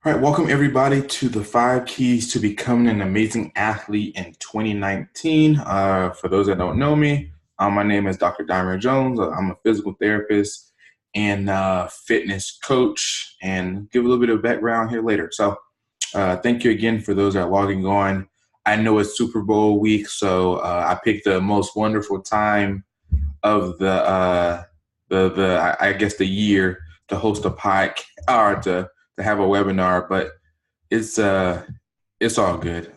All right, welcome everybody to the 5 keys to becoming an amazing athlete in 2019. For those that don't know me, my name is Dr. Dy'Mire Jones. I'm a physical therapist and fitness coach, and give a little bit of background here later. So, thank you again for those that are logging on. I know it's Super Bowl week, so I picked the most wonderful time of I guess the year to host a podcast or to have a webinar, but it's uh it's all good.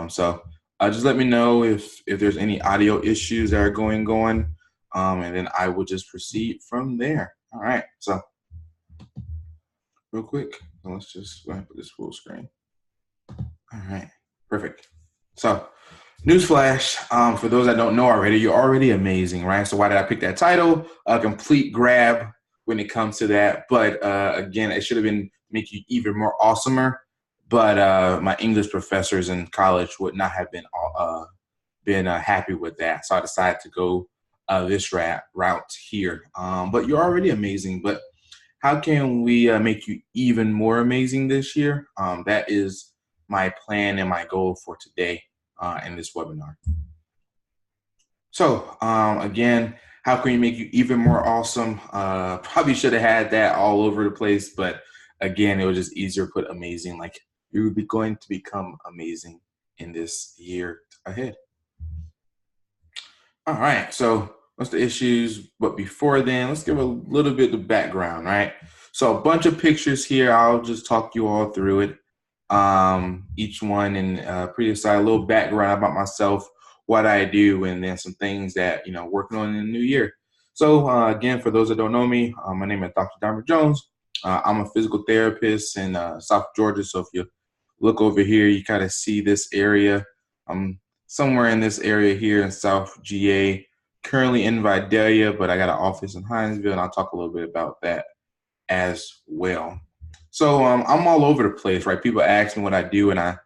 So just let me know if there's any audio issues that are going on, and then I will just proceed from there. All right. So real quick, let's just go ahead and put this full screen. All right. Perfect. So newsflash, for those that don't know already, you're already amazing, right? So why did I pick that title? A complete grab when it comes to that. But again, it should have been make you even more awesomer. But my English professors in college would not have been happy with that. So I decided to go this route here. But you're already amazing. But how can we make you even more amazing this year? That is my plan and my goal for today in this webinar. So again, how can we make you even more awesome? Probably should have had that all over the place, but again, it was just easier to put amazing. Like you're going to become amazing in this year ahead. All right, so what's the issues? But before then, let's give a little bit of background, right? So a bunch of pictures here. I'll just talk you all through it. Each one and a little background about myself, what I do, and then some things that, working on in the new year. So again, for those that don't know me, my name is Dr. Dy'Mire Jones. I'm a physical therapist in South Georgia. So if you look over here, you kind of see this area. I'm somewhere in this area here in South GA, currently in Vidalia, but I got an office in Hinesville, and I'll talk a little bit about that as well. So I'm all over the place, right? People ask me what I do, and I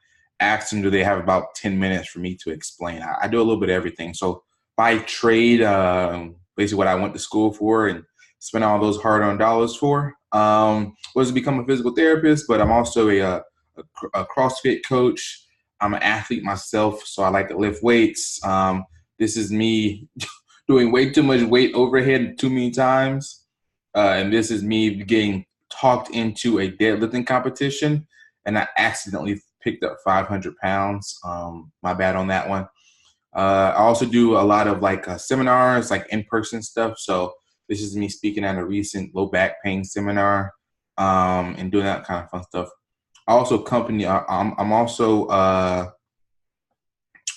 ask them, do they have about 10 minutes for me to explain? I do a little bit of everything. So by trade, basically what I went to school for and spent all those hard-earned dollars for was to become a physical therapist, but I'm also a CrossFit coach. I'm an athlete myself, so I like to lift weights. This is me doing way too much weight overhead too many times. And this is me getting talked into a deadlifting competition, and I accidentally picked up 500 pounds. My bad on that one. I also do a lot of seminars, like in-person stuff. So this is me speaking at a recent low back pain seminar, and doing that kind of fun stuff. I also I'm also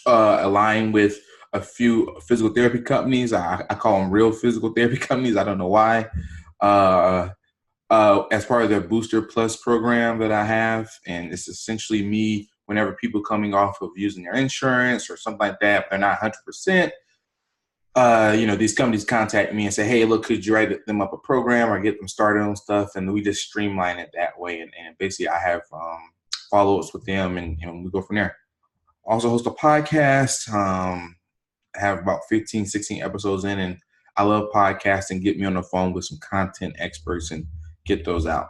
aligned with a few physical therapy companies. I call them real physical therapy companies. I don't know why. As part of their Booster Plus program that I have, and it's essentially me whenever people coming off of using their insurance or something like that, they're not 100%. These companies contact me and say, hey, look, could you write them up a program or get them started on stuff? And we just streamline it that way. And basically I have follow-ups with them, and we go from there. Also host a podcast. I have about 15, 16 episodes in, and I love podcasting. Get me on the phone with some content experts and get those out.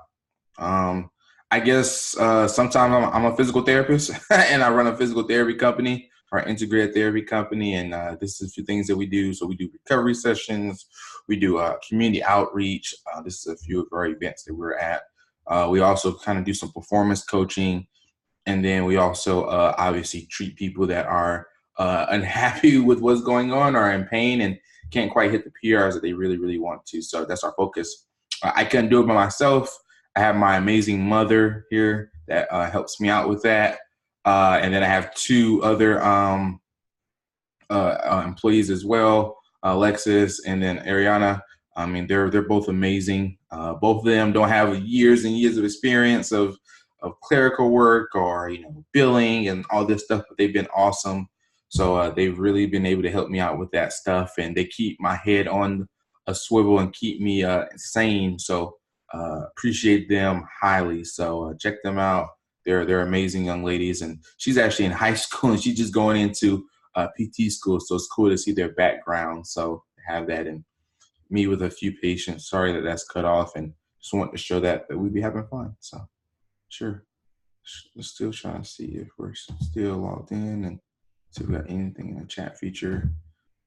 I guess sometimes I'm a physical therapist and I run a physical therapy company or integrated therapy company. And this is a few things that we do. So we do recovery sessions. We do community outreach. This is a few of our events that we're at. We also kind of do some performance coaching. And then we also obviously treat people that are unhappy with what's going on or in pain and can't quite hit the PRs that they really, really want to. So that's our focus. I couldn't do it by myself. I have my amazing mother here that helps me out with that. And then I have two other employees as well, Alexis and then Ariana. I mean, they're both amazing. Both of them don't have years and years of experience of clerical work or billing and all this stuff, but they've been awesome. So they've really been able to help me out with that stuff, and they keep my head on a swivel and keep me sane. So appreciate them highly. So check them out. They're amazing young ladies, and she's actually in high school and she's just going into PT school. So it's cool to see their background. So have that and me with a few patients. Sorry that that's cut off, and just want to show that we'd be having fun. So sure. Still trying to see if we're still logged in and see if we got anything in the chat feature.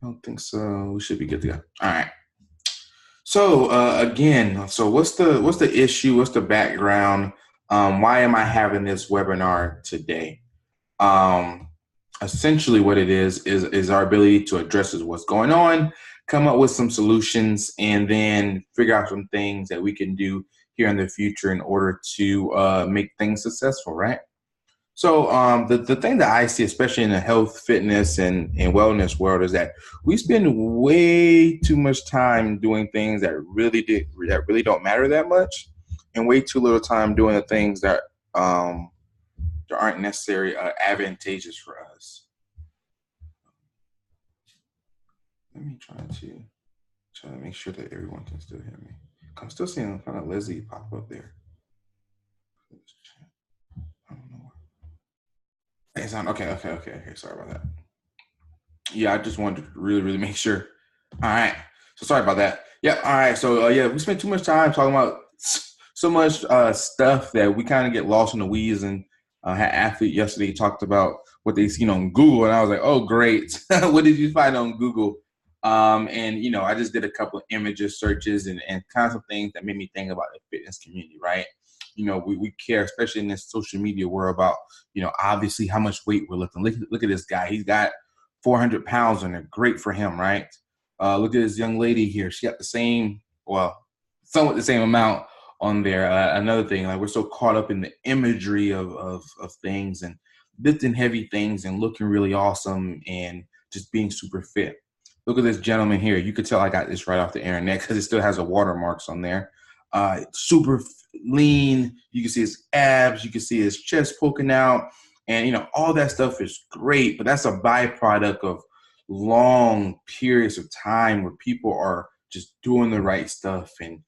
I don't think so. We should be good to go. All right. So again, so what's the issue? What's the background? Why am I having this webinar today? Essentially, what it is our ability to address what's going on, come up with some solutions, and then figure out some things that we can do here in the future in order to make things successful, right? So the thing that I see, especially in the health, fitness, and wellness world, is that we spend way too much time doing things that really don't matter that much, and way too little time doing the things that aren't necessarily advantageous for us. Let me try to make sure that everyone can still hear me. I'm still seeing kind of Leslie pop up there. I don't know. It's on. Okay. Sorry about that. Yeah, I just wanted to really make sure. All right. So sorry about that. Yeah. All right. So yeah, we spent too much time talking about so much stuff that we kind of get lost in the weeds. And had athlete yesterday talked about what they seen on Google, and I was like, oh great, what did you find on Google? And I just did a couple of images searches and kinds of things that made me think about the fitness community, right? We care, especially in this social media world, about obviously how much weight we're lifting. Look at this guy. He's got 400 pounds on it. Great for him, right? Look at this young lady here. She got the same, well, somewhat the same amount on there. Another thing, like, we're so caught up in the imagery of things and lifting heavy things and looking really awesome and just being super fit. Look at this gentleman here. You could tell I got this right off the internet because it still has the watermarks on there. Super lean. You can see his abs. You can see his chest poking out. And, all that stuff is great, but that's a byproduct of long periods of time where people are just doing the right stuff and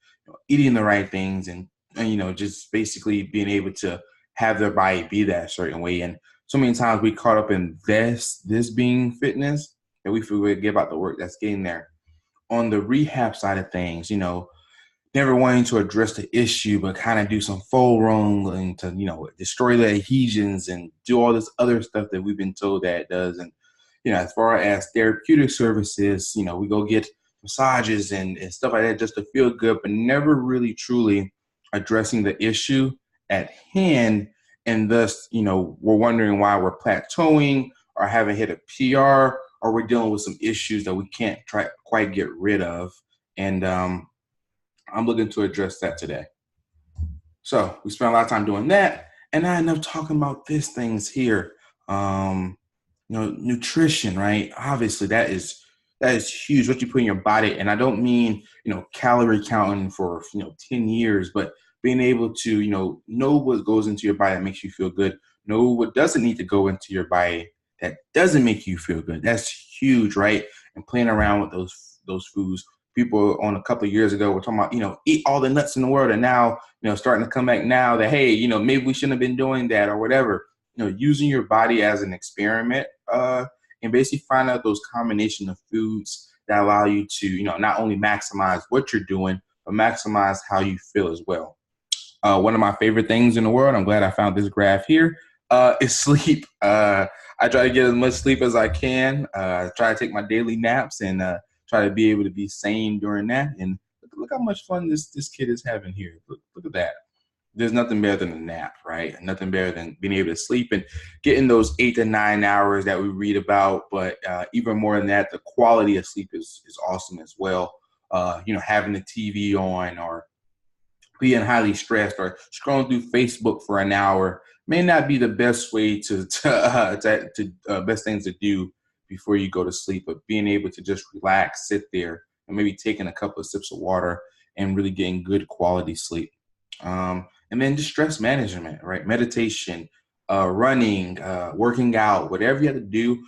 eating the right things and just basically being able to have their body be that certain way. And so many times we caught up in this being fitness that we forget about the work that's getting there. On the rehab side of things, never wanting to address the issue, but kind of do some foam rolling to, destroy the adhesions and do all this other stuff that we've been told that it does. And, as far as therapeutic services, we go get massages and stuff like that just to feel good, but never really truly addressing the issue at hand. And thus, we're wondering why we're plateauing or haven't hit a PR, or we're dealing with some issues that we can't quite get rid of. And I'm looking to address that today. So we spent a lot of time doing that, and I end up talking about these things here. Nutrition, right? Obviously, that is huge. What you put in your body, and I don't mean calorie counting for 10 years, but being able to know what goes into your body that makes you feel good, know what doesn't need to go into your body that doesn't make you feel good. That's huge, right? And playing around with those foods. People on a couple of years ago were talking about, eat all the nuts in the world, and now, starting to come back now that, hey, maybe we shouldn't have been doing that or whatever. Using your body as an experiment, and basically find out those combination of foods that allow you to, not only maximize what you're doing, but maximize how you feel as well. One of my favorite things in the world, I'm glad I found this graph here, is sleep. I try to get as much sleep as I can. I try to take my daily naps and try to be able to be sane during that. And look how much fun this kid is having here. Look at that. There's nothing better than a nap, right? Nothing better than being able to sleep and getting those 8 to 9 hours that we read about. But even more than that, the quality of sleep is awesome as well. Having the TV on or being highly stressed or scrolling through Facebook for an hour may not be the best way to best things to do before you go to sleep. But being able to just relax, sit there, and maybe taking a couple of sips of water and really getting good quality sleep. And then just stress management, right? Meditation, running, working out, whatever you have to do,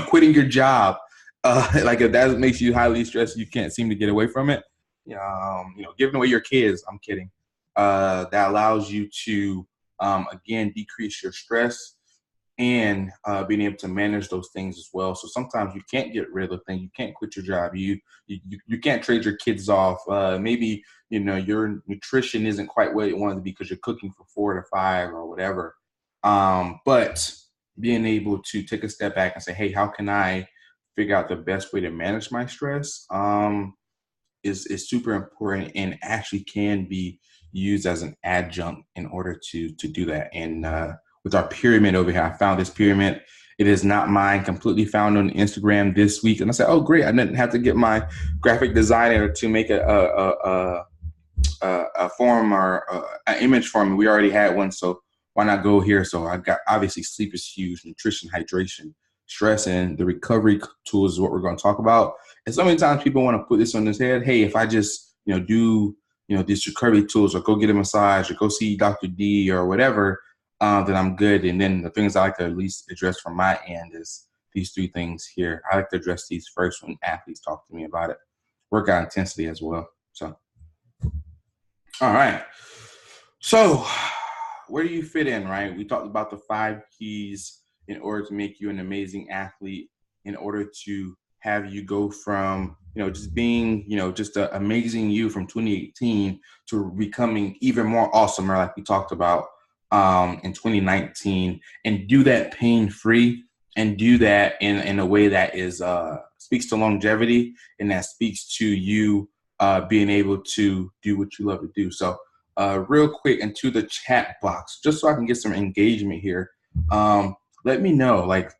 quitting your job. Like if that makes you highly stressed, you can't seem to get away from it. Giving away your kids, I'm kidding. That allows you to, again, decrease your stress and being able to manage those things as well. So sometimes you can't get rid of things. You can't quit your job. You can't trade your kids off. Maybe, your nutrition isn't quite what it wanted to be because you're cooking for 4 to 5 or whatever. But being able to take a step back and say, hey, how can I figure out the best way to manage my stress? Is super important and actually can be used as an adjunct in order to do that. And with our pyramid over here, I found this pyramid. It is not mine, completely found on Instagram this week. And I said, oh, great. I didn't have to get my graphic designer to make a form or an image for me. We already had one, so why not go here? So I got, obviously sleep is huge, nutrition, hydration, stress, and the recovery tools is what we're going to talk about. And so many times people want to put this on his head. Hey, if I just do these recovery tools or go get a massage or go see Dr. D or whatever, then I'm good. And then the things I like to at least address from my end is these three things here. I like to address these first when athletes talk to me about it. Workout intensity as well. So. All right. So where do you fit in, right? We talked about the 5 keys in order to make you an amazing athlete, in order to have you go from, just being, just an amazing you from 2018 to becoming even more awesomer, like we talked about in 2019, and do that pain-free and do that in a way that is speaks to longevity and that speaks to you being able to do what you love to do. So real quick into the chat box, just so I can get some engagement here. Let me know, let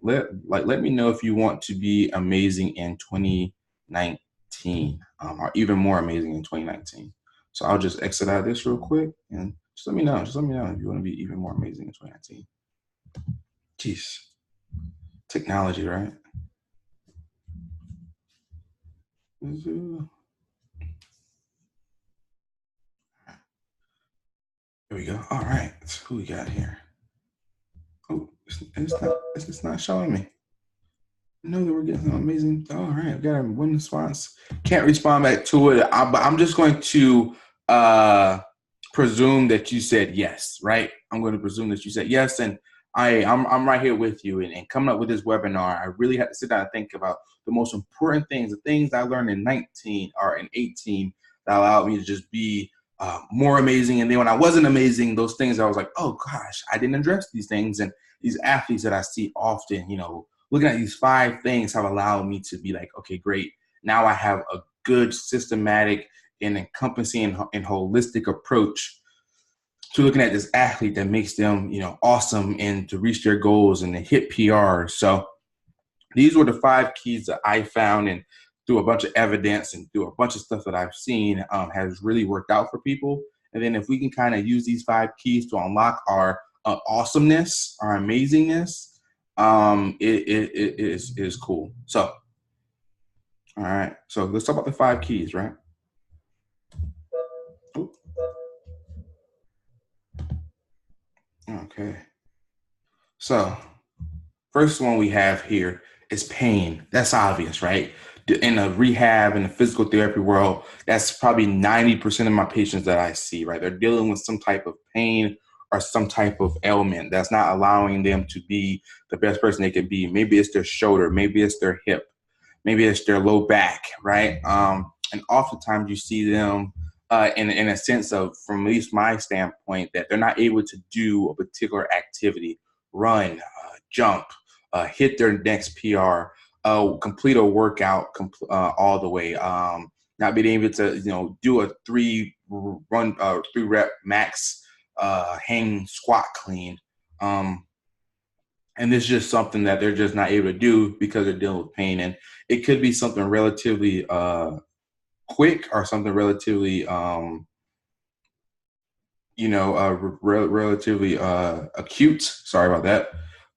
me know if you want to be amazing in 2019 or even more amazing in 2019. So I'll just exit out of this real quick and just let me know. Just let me know if you want to be even more amazing in 2019. Jeez. Technology, right? Here we go. All right. Who we got here? Oh, it's not showing me. I know that we're getting some amazing. All right. I've got one response. Can't respond back to it. But I'm just going to presume that you said yes, right? I'm going to presume that you said yes. And I'm right here with you. And coming up with this webinar, I really had to sit down and think about the most important things, the things I learned in 19 or in 18 that allowed me to just be more amazing. And then when I wasn't amazing, those things I was like, oh gosh, I didn't address these things. And these athletes that I see often, looking at these 5 things have allowed me to be like, okay, great. Now I have a good systematic and encompassing and holistic approach to looking at this athlete that makes them, awesome and to reach their goals and to hit PRs. So these were the 5 keys that I found, and through a bunch of evidence and through a bunch of stuff that I've seen has really worked out for people. And then if we can kind of use these 5 keys to unlock our awesomeness, our amazingness, it is cool. So, all right. So let's talk about the 5 keys, right? Ooh. Okay. So first one we have here is pain. That's obvious, right? In a rehab, in the physical therapy world, that's probably 90% of my patients that I see, right? They're dealing with some type of pain or some type of ailment that's not allowing them to be the best person they could be. Maybe it's their shoulder, maybe it's their hip, maybe it's their low back, right? And oftentimes you see them in a sense of, from at least my standpoint, that they're not able to do a particular activity, run, jump, hit their next PR, complete a workout all the way, not being able to do a 3 rep max hang squat clean, and it's just something that they're just not able to do because they're dealing with pain. And it could be something relatively quick or something relatively relatively acute. Sorry about that.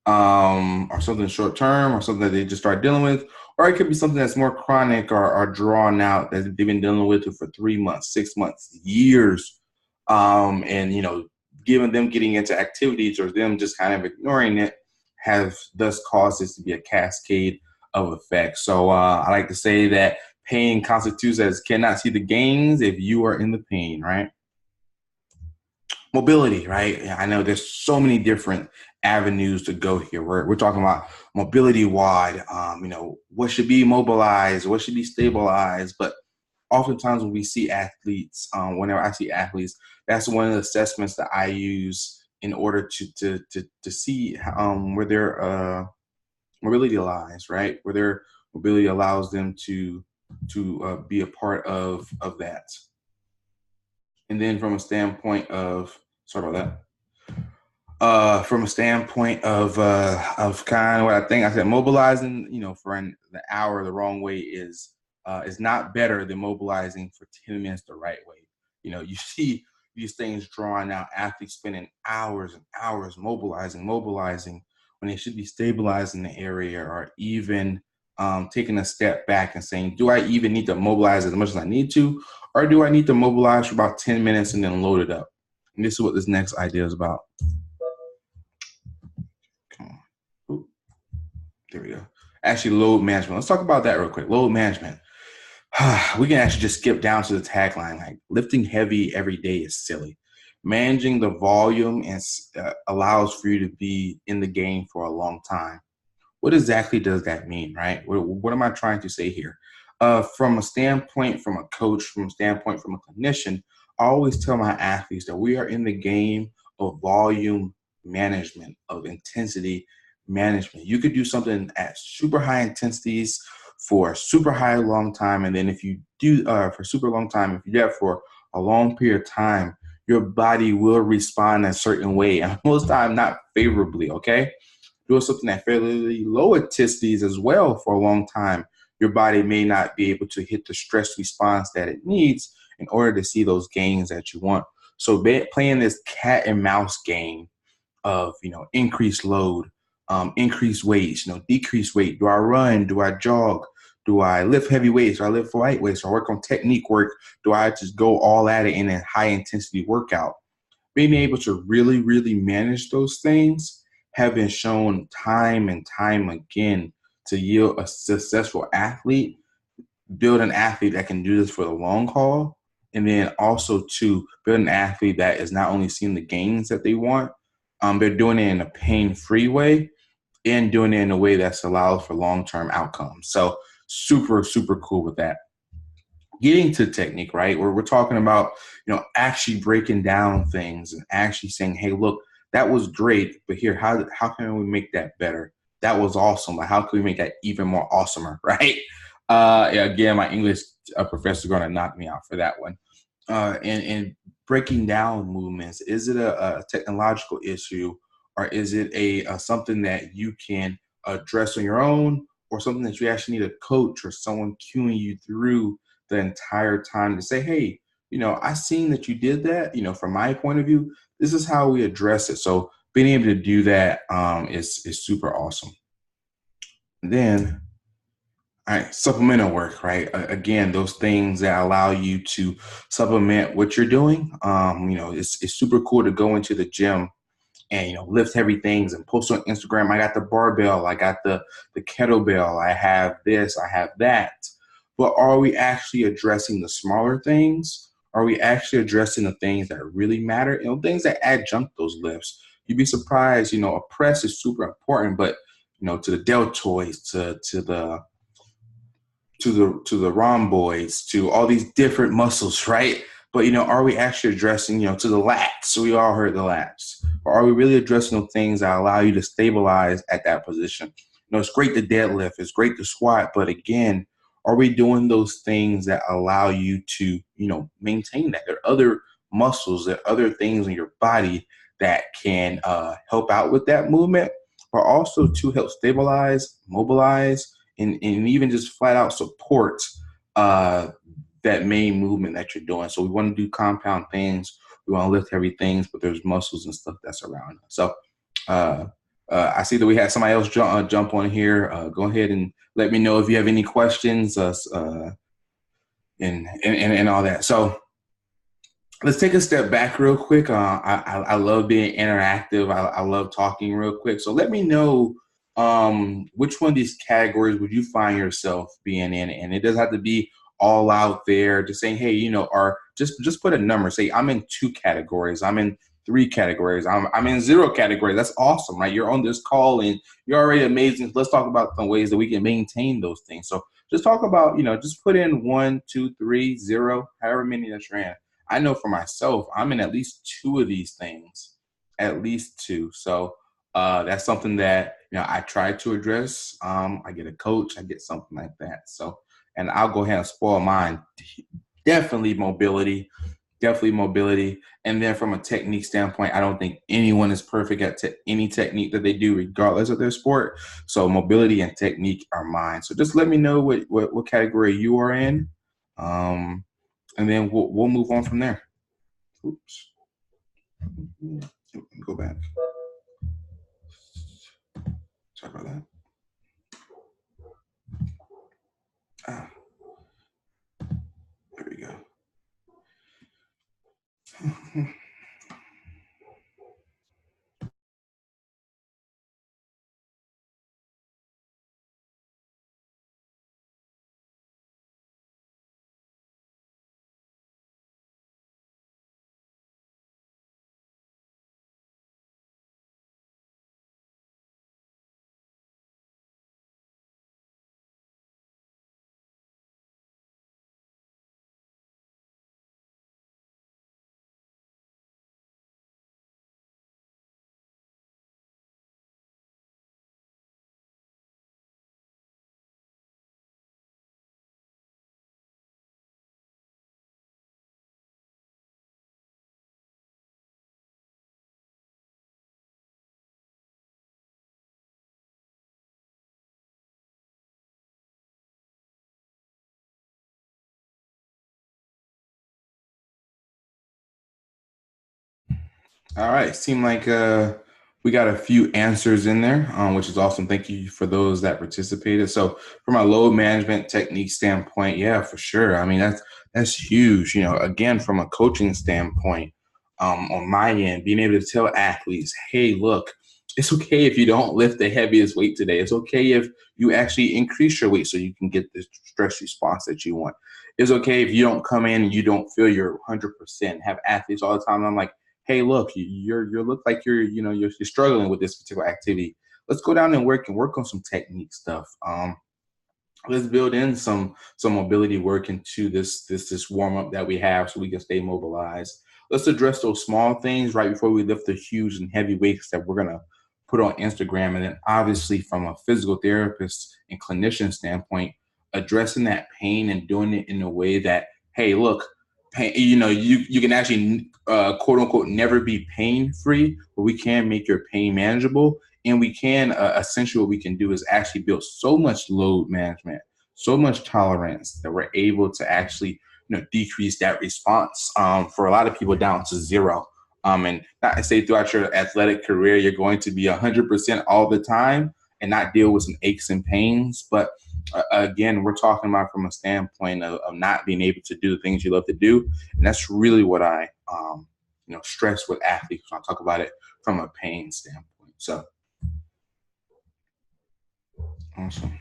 Or something short term, or something that they just start dealing with, or it could be something that's more chronic or drawn out that they've been dealing with it for 3 months, 6 months, years, and given them getting into activities or them just kind of ignoring it have thus caused this to be a cascade of effects. So I like to say that pain constitutes as cannot see the gains if you are in the pain, right? Mobility, right? I know there's so many different avenues to go here. We're talking about mobility wide, what should be mobilized, what should be stabilized. But oftentimes when we see athletes, whenever I see athletes, that's one of the assessments that I use in order to see where their mobility lies, right? Where their mobility allows them to be a part of that. And then from a standpoint of, sorry about that. From a standpoint of kind of what I think I said, mobilizing, for the hour the wrong way is not better than mobilizing for 10 minutes the right way. You see these things drawn out, athletes spending hours and hours mobilizing when they should be stabilizing the area, or even taking a step back and saying, do I even need to mobilize as much as I need to, or do I need to mobilize for about 10 minutes and then load it up? And this is what this next idea is about. Come on. Ooh, there we go. Actually, load management. Let's talk about that real quick. Load management. We can actually just skip down to the tagline. Like, lifting heavy every day is silly. Managing the volume and allows for you to be in the game for a long time. What exactly does that mean, right? What am I trying to say here? From a standpoint, from a coach, from a standpoint, from a clinician, I always tell my athletes that we are in the game of volume management, of intensity management. You could do something at super high intensities for a super high long time, and then if you do for super long time, if you do that for a long period of time, your body will respond a certain way, and most of the time not favorably. Okay, doing something at fairly low intensities as well for a long time, your body may not be able to hit the stress response that it needs in order to see those gains that you want. So playing this cat and mouse game of, increased load, increase weights, decrease weight. Do I run? Do I jog? Do I lift heavy weights? Do I lift light weights? Do I work on technique work? Do I just go all at it in a high intensity workout? Being able to really, really manage those things have been shown time and time again to yield a successful athlete, build an athlete that can do this for the long haul, and then also to build an athlete that is not only seeing the gains that they want, they're doing it in a pain-free way and doing it in a way that's allowed for long-term outcomes. So super, super cool with that. Getting to technique, right? Where we're talking about, actually breaking down things and actually saying, hey, look, that was great, but here, how can we make that better? That was awesome. Like, how can we make that even more awesomer, right? Again, my English professor is going to knock me out for that one. And breaking down movements, is it a technological issue, or is it a something that you can address on your own, or something that you actually need a coach or someone cueing you through the entire time to say, hey, I seen that you did that. From my point of view, this is how we address it. So being able to do that is super awesome. And then, all right, supplemental work, right? Again, those things that allow you to supplement what you're doing. It's super cool to go into the gym and lift heavy things and post on Instagram. I got the barbell, I got the kettlebell, I have this, I have that. But are we actually addressing the smaller things? Are we actually addressing the things that really matter? Things that adjunct those lifts. You'd be surprised. A press is super important, but to the deltoids, to the rhomboids, to all these different muscles, right? But, are we actually addressing, to the lats? So we all heard the lats. Or are we really addressing the things that allow you to stabilize at that position? It's great to deadlift, it's great to squat, but again, are we doing those things that allow you to, maintain that? There are other muscles, there are other things in your body that can help out with that movement, but also to help stabilize, mobilize, and even just flat out support that main movement that you're doing. So we want to do compound things. We want to lift heavy things, but there's muscles and stuff that's around. So I see that we had somebody else jump on here. Go ahead and let me know if you have any questions and all that. So let's take a step back real quick. I love being interactive. I love talking real quick. So let me know which one of these categories would you find yourself being in? And it doesn't have to be all out there, just saying, hey, or just put a number. Say, I'm in 2 categories. I'm in 3 categories. I'm in 0 categories. That's awesome, right? You're on this call and you're already amazing. Let's talk about some ways that we can maintain those things. So just talk about, just put in 1, 2, 3, 0, however many that you're in. I know for myself, I'm in at least 2 of these things. at least two. So that's something that I try to address. I get a coach, I get something like that. So, and I'll go ahead and spoil mine. Definitely mobility, definitely mobility. And then from a technique standpoint, I don't think anyone is perfect at any technique that they do, regardless of their sport. So mobility and technique are mine. So just let me know what category you are in, um, and then we'll move on from there. Oops. Go back. Sorry about that. Ah, there we go. All right. Seem like we got a few answers in there, which is awesome. Thank you for those that participated. So, from a load management technique standpoint, yeah, for sure. I mean, that's huge. Again, from a coaching standpoint, on my end, being able to tell athletes, hey, look, it's okay if you don't lift the heaviest weight today. It's okay if you actually increase your weight so you can get the stress response that you want. It's okay if you don't come in and you don't feel your 100%. Have athletes all the time. I'm like, hey, look, you look like you're struggling with this particular activity. Let's go down and work on some technique stuff. Let's build in some mobility work into this warm up that we have so we can stay mobilized. Let's address those small things right before we lift the huge and heavy weights that we're gonna put on Instagram. And then obviously from a physical therapist and clinician standpoint, addressing that pain and doing it in a way that, hey, look, pain, you can actually quote unquote never be pain free, but we can make your pain manageable, and we can essentially what we can do is actually build so much load management, so much tolerance that we're able to actually decrease that response for a lot of people down to zero. And not to say throughout your athletic career you're going to be 100% all the time and not deal with some aches and pains, but again, we're talking about from a standpoint of not being able to do the things you love to do, and that's really what I stress with athletes when I talk about it from a pain standpoint. So awesome.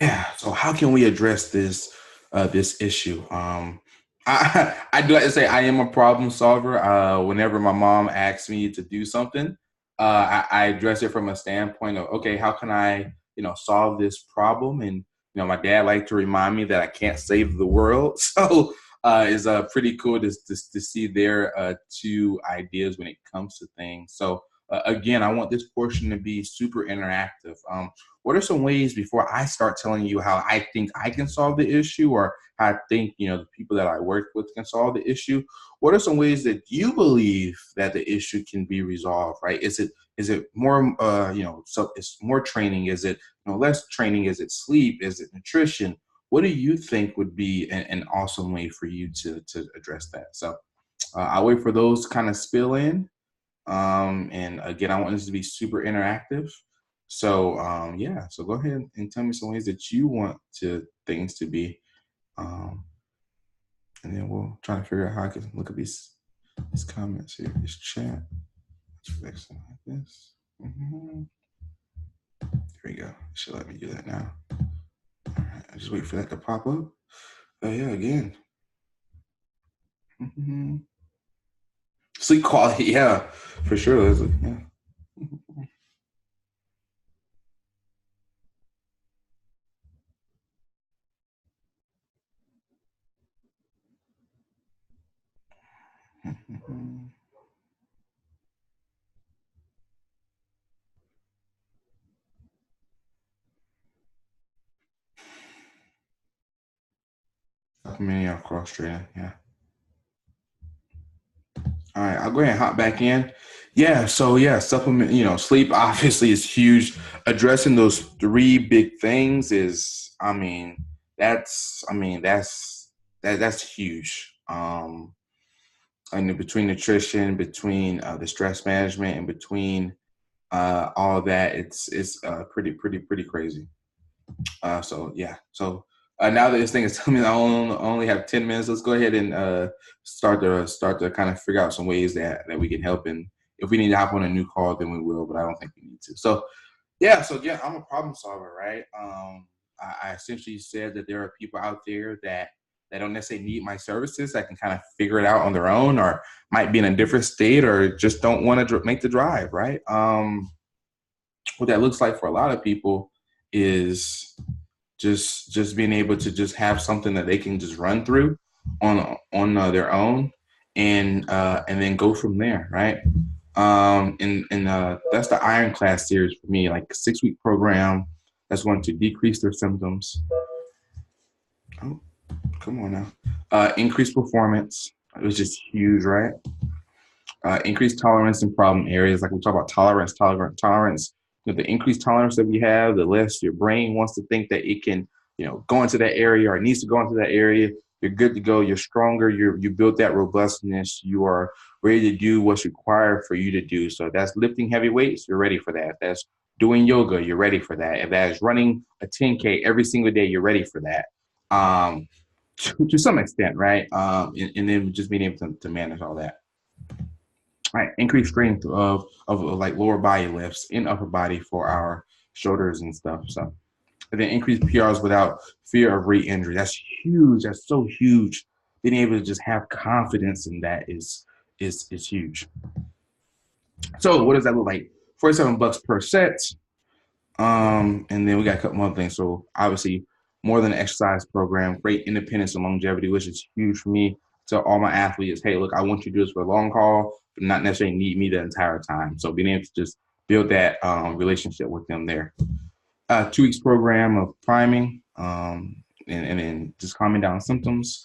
Yeah. So how can we address this issue? I do like to say I am a problem solver. Whenever my mom asks me to do something, I address it from a standpoint of, okay, how can I solve this problem? And my dad liked to remind me that I can't save the world. So it's pretty cool to see their two ideas when it comes to things. So again, I want this portion to be super interactive. What are some ways before I start telling you how I think I can solve the issue, or how I think the people that I work with can solve the issue? What are some ways that you believe that the issue can be resolved? Right? Is it more so it's more training? Is it less training? Is it sleep? Is it nutrition? What do you think would be an awesome way for you to address that? So I'll wait for those to kind of spill in. And again, I want this to be super interactive. So yeah, so go ahead and tell me some ways that you want to things to be. Um, and then we'll try to figure out how I can look at these comments here, this chat. Let's fix it like this. Here we go. It should let me do that now. All right, I just wait for that to pop up. Yeah, again. Sleep quality, yeah, for sure, Leslie. Yeah. supplementing or cross training. Yeah. All right, I'll go ahead and hop back in. Yeah, so yeah, supplement, sleep obviously is huge. Addressing those three big things is, that's huge. And between nutrition, between the stress management, and between all of that, it's pretty crazy. So yeah. So now that this thing is telling me I only have 10 minutes, let's go ahead and start to kind of figure out some ways that we can help. And if we need to hop on a new call, then we will. But I don't think we need to. So yeah. So yeah, I'm a problem solver, right? I essentially said that there are people out there that don't necessarily need my services, that can kind of figure it out on their own, or might be in a different state, or just don't want to make the drive, right? What that looks like for a lot of people is just being able to just have something that they can just run through on their own, and then go from there, right? And that's the Ironclad series for me, like a 6-week program that's going to decrease their symptoms. Oh, come on now. Increase performance. It was just huge, right? Increased tolerance in problem areas. Like we talk about tolerance. The increased tolerance that we have, the less your brain wants to think that it can, go into that area or needs to go into that area. You're good to go. You're stronger. You built that robustness. You are ready to do what's required for you to do. So if that's lifting heavy weights, you're ready for that. If that's doing yoga, you're ready for that. If that is running a 10K every single day, you're ready for that. To some extent, right? And then just being able to manage all that. Right, increased strength of like lower body lifts in upper body for our shoulders and stuff. So, and then increased PRs without fear of re-injury. That's huge. That's so huge. Being able to just have confidence in that is huge. So, what does that look like? $47 per set. And then we got a couple more things. So obviously, more than an exercise program, great independence and longevity, which is huge for me. So all my athletes, hey, look, I want you to do this for a long haul, but not necessarily need me the entire time. So being able to just build that relationship with them there. 2 weeks program of priming, and then just calming down symptoms.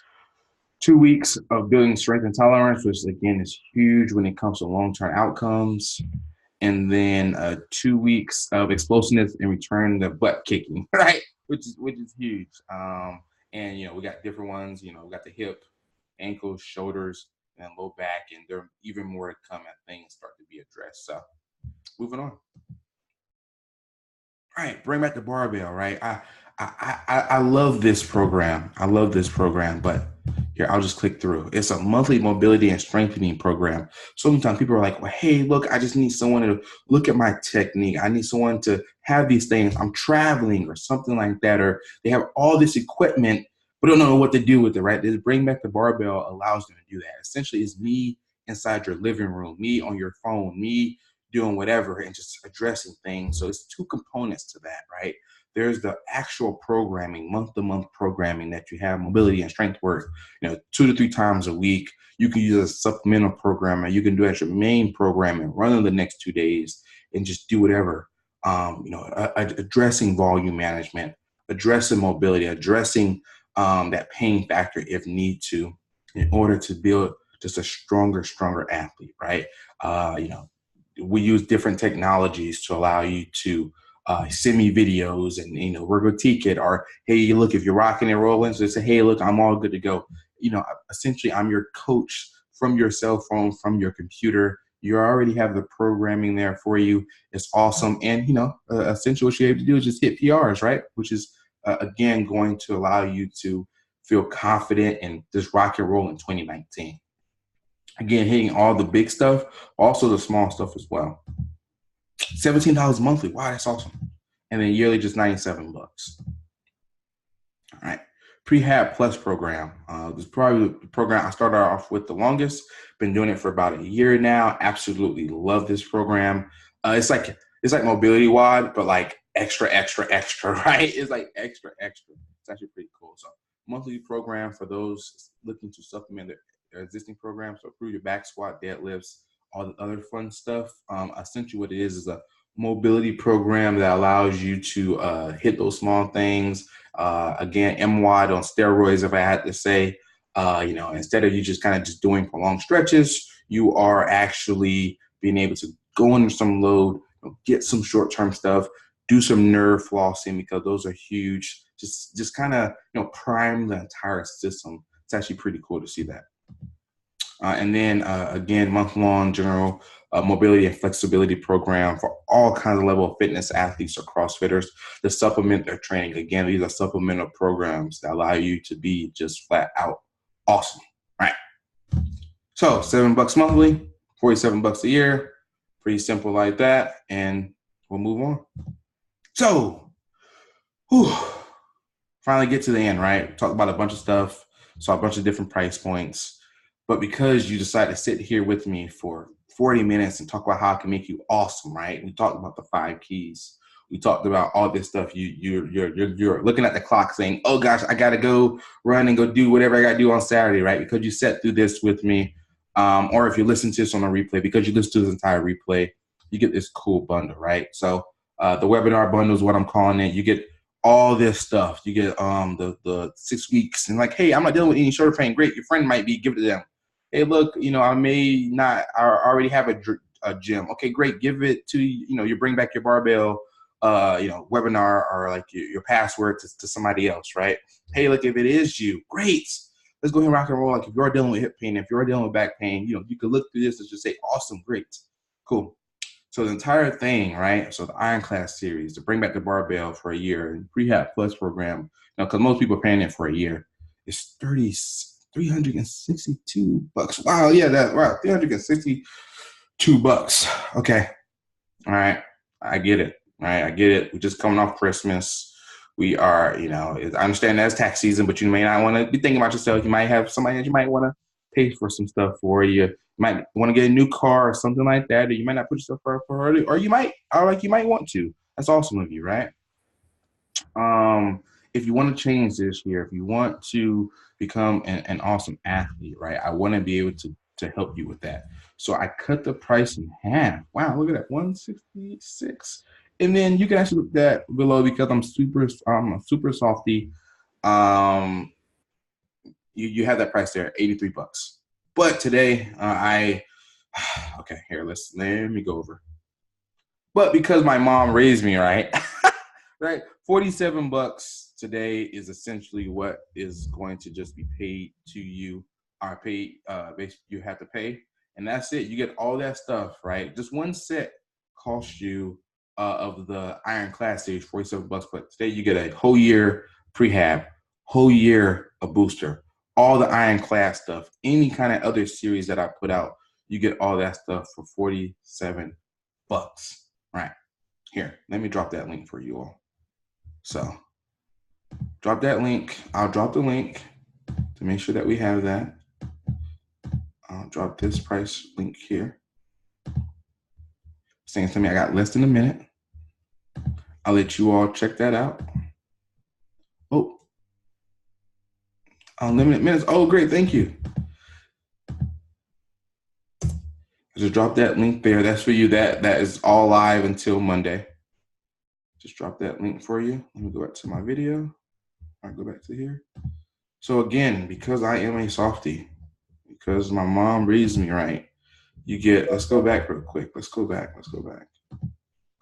2 weeks of building strength and tolerance, which again is huge when it comes to long-term outcomes. And then 2 weeks of explosiveness and return the butt kicking, right? Which is huge. And we got different ones. We got the hip, ankles, shoulders, and low back, and there are even more to come as things start to be addressed. So, moving on. Right, bring back the barbell, right? I love this program. I love this program, but here I'll just click through. It's a monthly mobility and strengthening program. Sometimes people are like, "Well, hey, look, I just need someone to look at my technique. I need someone to have these things. I'm traveling or something like that, or they have all this equipment, but don't know what to do with it." Right? This bring back the barbell allows them to do that. Essentially, it's me inside your living room, me on your phone, me doing whatever and just addressing things. So it's two components to that, right? There's the actual programming, month-to-month programming that you have, mobility and strength work, 2 to 3 times a week. You can use a supplemental program, and you can do as your main program and run in the next 2 days and just do whatever. Addressing volume management, addressing mobility, addressing that pain factor if need to, in order to build just a stronger athlete, right? We use different technologies to allow you to send me videos, and we're going to teach it. Or hey, look, if you're rocking and rolling, so say, hey, look, I'm all good to go. Essentially, I'm your coach from your cell phone, from your computer. You already have the programming there for you. It's awesome. And essentially what you're able to do is just hit PRs, right? Which is again going to allow you to feel confident and just rock and roll in 2019. Again, hitting all the big stuff, also the small stuff as well. $17 monthly. Wow, that's awesome. And then yearly, just $97. All right. Prehab Plus program. This is probably the program I started off with the longest. Been doing it for about a year now. Absolutely love this program. It's like Mobility WOD, but like extra, right? It's like extra. It's actually pretty cool. So monthly program for those looking to supplement their existing programs. So through your back squat, deadlifts, all the other fun stuff. Essentially what it is a mobility program that allows you to hit those small things. Again, MWOD on steroids, if I had to say. Instead of you just kind of just doing prolonged stretches, you are actually being able to go under some load, get some short-term stuff, do some nerve flossing because those are huge. Just kind of prime the entire system. It's actually pretty cool to see that. And then again, month-long general mobility and flexibility program for all kinds of level of fitness athletes or CrossFitters to supplement their training. Again, these are supplemental programs that allow you to be just flat out awesome, right? So $7 monthly, $47 a year, pretty simple like that, and we'll move on. So, finally get to the end, right? Talk about a bunch of stuff, saw a bunch of different price points, but because you decided to sit here with me for 40 minutes and talk about how I can make you awesome, right? We talked about the 5 keys. We talked about all this stuff. You're looking at the clock saying, oh gosh, I gotta go run and go do whatever I gotta do on Saturday, right? Because you sat through this with me. Or if you listen to this on a replay, because you listen to this entire replay, you get this cool bundle, right? So the webinar bundle is what I'm calling it. You get all this stuff. You get the 6 weeks and like, hey, I'm not dealing with any shoulder pain. Great, your friend might be. Give it to them. Hey, look, I may not. I already have a gym. Okay, great. Give it to you bring back your barbell, webinar or like your password to somebody else, right? Hey, look, if it is you, great. Let's go ahead and rock and roll. Like if you're dealing with hip pain, if you're dealing with back pain, you could look through this and just say, awesome, great, cool. So the entire thing, right? So the Ironclad series, to bring back the barbell for a year, and Prehab Plus program, because most people are paying it for a year, is $362. Wow, yeah, $362. Okay, all right, I get it. All right, I get it. We're just coming off Christmas. We are, I understand that's tax season, but you may not want to be thinking about yourself. You might have somebody that you might want to pay for some stuff for. You might want to get a new car or something like that, or you might not put yourself for early, or you might want to. That's awesome of you, right? If you want to change this year, if you want to become an awesome athlete, right? I want to be able to help you with that. So I cut the price in half. Wow, look at that, 166. And then you can actually look that below because I'm a super softy. You have that price there, $83. But today okay, here, let me go over. But because my mom raised me right, right, $47 today is essentially what is going to just be paid to you, or paid, you have to pay, and that's it. You get all that stuff, right? Just one set costs you of the Ironclad series, $47. But today you get a whole year prehab, whole year a booster, all the Ironclad stuff, any kind of other series that I put out, you get all that stuff for $47. Right here, let me drop that link for you all. So drop that link. I'll drop the link to make sure that we have that. I'll drop this price link here. Saying to me, I got less than a minute. I'll let you all check that out. Oh, unlimited minutes. Oh, great. Thank you. Just drop that link there. That's for you. That is all live until Monday. Just drop that link for you. Let me go back to my video. I'll go back to here. So again, because I am a softie, because my mom raised me right, you get, let's go back real quick. Let's go back. Go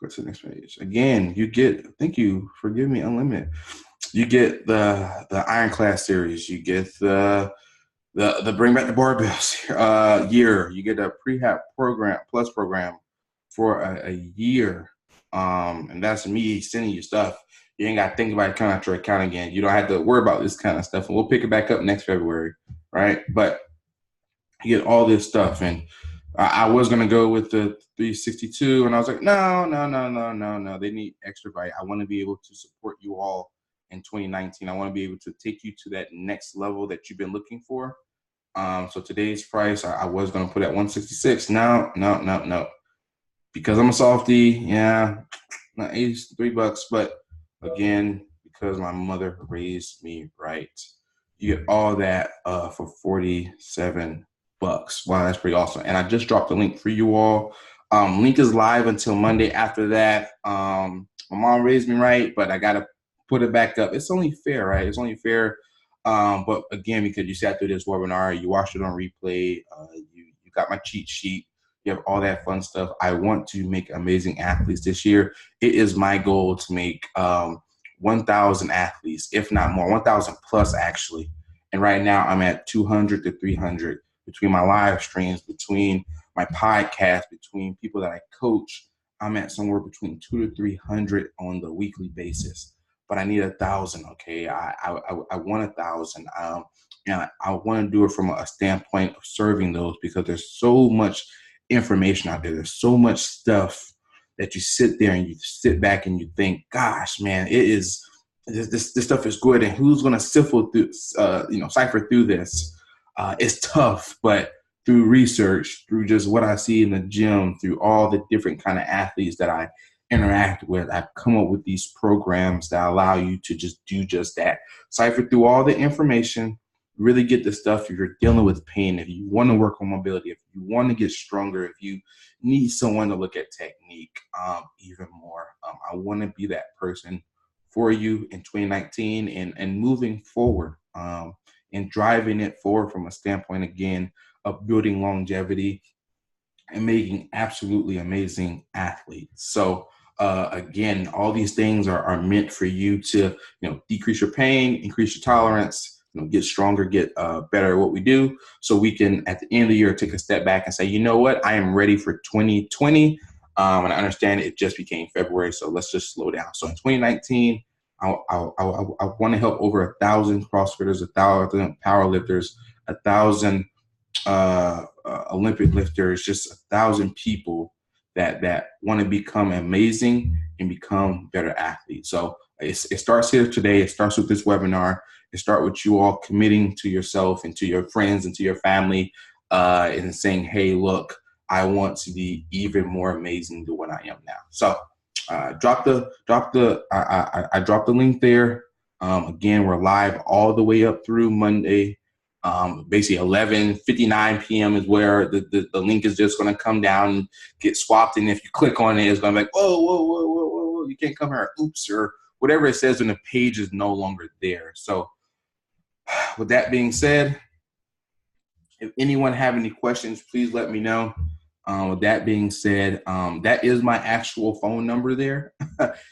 to the next page. Again, you get, thank you for giving me unlimited. You get the Ironclad series. You get the Bring Back the Barbells year. You get a Prehab program, plus program for a year. And that's me sending you stuff. You ain't got to think about it coming out your account again. You don't have to worry about this kind of stuff. And we'll pick it back up next February, right? But you get all this stuff. And I was going to go with the 362. And I was like, no. They need extra value. I want to be able to support you all in 2019. I want to be able to take you to that next level that you've been looking for. So today's price, I was going to put at 166. No. Because I'm a softie, yeah, not $83, but again, because my mother raised me right, you get all that for $47. Wow, that's pretty awesome. And I just dropped the link for you all. Link is live until Monday. After that, my mom raised me right, but I gotta put it back up. It's only fair, right? It's only fair. But again, because you sat through this webinar, you watched it on replay, you got my cheat sheet, you have all that fun stuff. I want to make amazing athletes this year. It is my goal to make 1,000 athletes, if not more, 1,000 plus actually. And right now I'm at 200 to 300 between my live streams, between my podcast, between people that I coach. I'm at somewhere between 200 to 300 on the weekly basis, but I need 1,000. Okay, I want 1,000. And I want to do it from a standpoint of serving those, because there's so much information out there. There's so much stuff that you sit there and you sit back and you think, gosh, man, it is this stuff is good, and who's going to cipher through this? It's tough, but through research, through just what I see in the gym, through all the different kind of athletes that I interact with, I've come up with these programs that allow you to just do just that. Cipher through all the information, really get the stuff. If you're dealing with pain, if you want to work on mobility, if you want to get stronger, if you need someone to look at technique even more, I want to be that person for you in 2019 and moving forward, and driving it forward from a standpoint, again, of building longevity and making absolutely amazing athletes. So again, all these things are meant for you to, decrease your pain, increase your tolerance, get stronger, get better at what we do, so we can, at the end of the year, take a step back and say, you know what, I am ready for 2020. And I understand it just became February, so let's just slow down. So in 2019, I want to help over 1,000 CrossFitters, 1,000 powerlifters, 1,000 Olympic lifters, just 1,000 people that want to become amazing and become better athletes. So it starts here today. It starts with this webinar. It starts with you all committing to yourself and to your friends and to your family, and saying, hey, look, I want to be even more amazing than what I am now. So I dropped the link there. Again, we're live all the way up through Monday. Basically 11:59 p.m. is where the link is just going to come down and get swapped. And if you click on it, it's going to be like, whoa, you can't come here. Oops, or whatever it says when the page is no longer there. So with that being said, if anyone have any questions, please let me know. With that being said, that is my actual phone number there.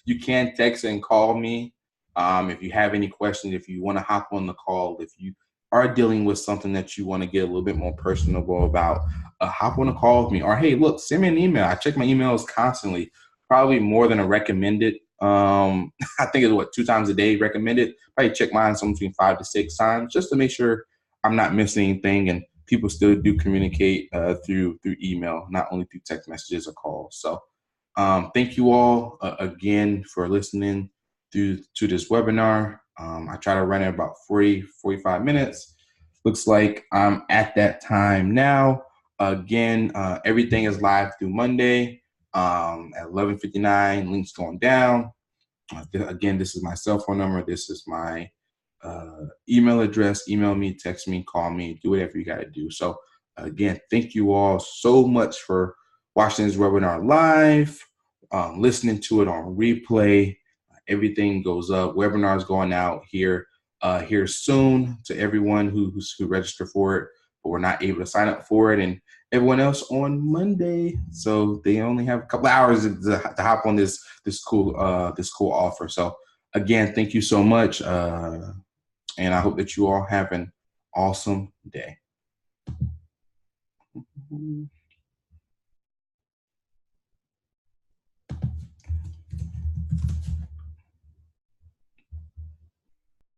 You can text and call me if you have any questions, if you want to hop on the call, if you are dealing with something that you want to get a little bit more personable about, hop on a call with me. Or, hey, look, send me an email. I check my emails constantly, probably more than a recommended. I think it's 2 times a day recommended. Probably check mine somewhere between 5 to 6 times just to make sure I'm not missing anything. And people still do communicate through email, not only through text messages or calls. So thank you all again for listening to this webinar. I try to run it about 45 minutes. Looks like I'm at that time now. Again, everything is live through Monday at 11:59. Links going down. Again, this is my cell phone number. This is my email address. Email me, text me, call me, do whatever you got to do. So again, thank you all so much for watching this webinar live, listening to it on replay. Everything goes up. Webinars going out here soon to everyone who registered for it, but we're not able to sign up for it, and everyone else on Monday. So they only have a couple hours to hop on this cool offer. So again, thank you so much, and I hope that you all have an awesome day.